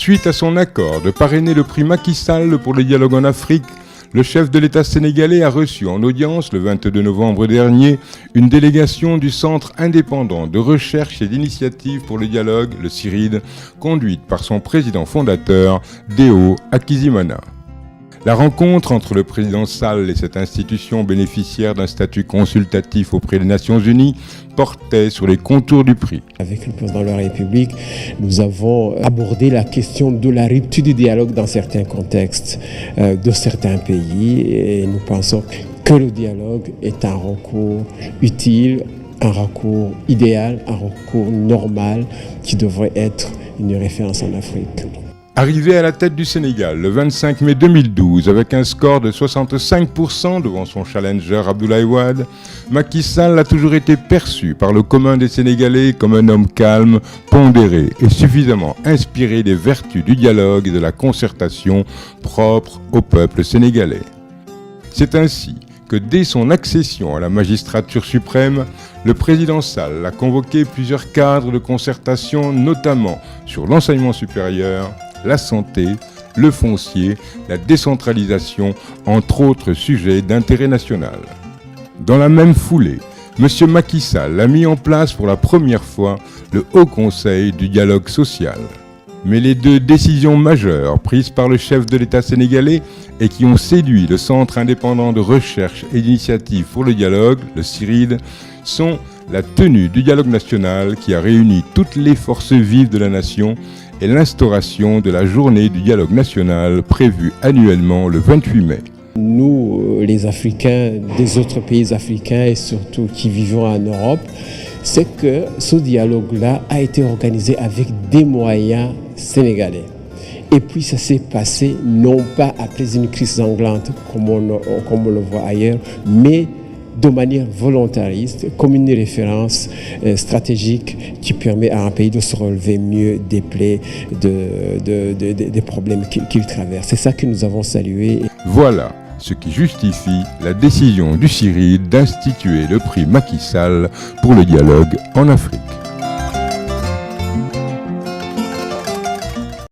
Suite à son accord de parrainer le prix Macky Sall pour le dialogue en Afrique, le chef de l'État sénégalais a reçu en audience le 22 novembre dernier une délégation du Centre indépendant de recherche et d'initiative pour le dialogue, le CIRID, conduite par son président fondateur, Deo Hakizimana. La rencontre entre le président Sall et cette institution bénéficiaire d'un statut consultatif auprès des Nations Unies portait sur les contours du prix. Avec le président de la République, nous avons abordé la question de la rupture du dialogue dans certains contextes de certains pays et nous pensons que le dialogue est un recours utile, un recours idéal, un recours normal qui devrait être une référence en Afrique. Arrivé à la tête du Sénégal le 25 mai 2012 avec un score de 65% devant son challenger Abdoulaye Wade, Macky Sall a toujours été perçu par le commun des Sénégalais comme un homme calme, pondéré et suffisamment inspiré des vertus du dialogue et de la concertation propres au peuple sénégalais. C'est ainsi que dès son accession à la magistrature suprême, le président Sall a convoqué plusieurs cadres de concertation, notamment sur l'enseignement supérieur, la santé, le foncier, la décentralisation, entre autres sujets d'intérêt national. Dans la même foulée, M. Macky Sall a mis en place pour la première fois le Haut Conseil du dialogue social. Mais les deux décisions majeures prises par le chef de l'État sénégalais et qui ont séduit le Centre indépendant de recherche et d'initiative pour le dialogue, le CIRID, sont la tenue du dialogue national qui a réuni toutes les forces vives de la nation et l'instauration de la journée du dialogue national prévue annuellement le 28 mai. Nous, les Africains des autres pays africains et surtout qui vivons en Europe, c'est que ce dialogue-là a été organisé avec des moyens sénégalais. Et puis ça s'est passé non pas après une crise sanglante comme on le voit ailleurs, mais de manière volontariste, comme une référence stratégique qui permet à un pays de se relever mieux des plaies, des problèmes qu'il traverse. C'est ça que nous avons salué. Voilà ce qui justifie la décision du CIRID d'instituer le prix Macky Sall pour le dialogue en Afrique.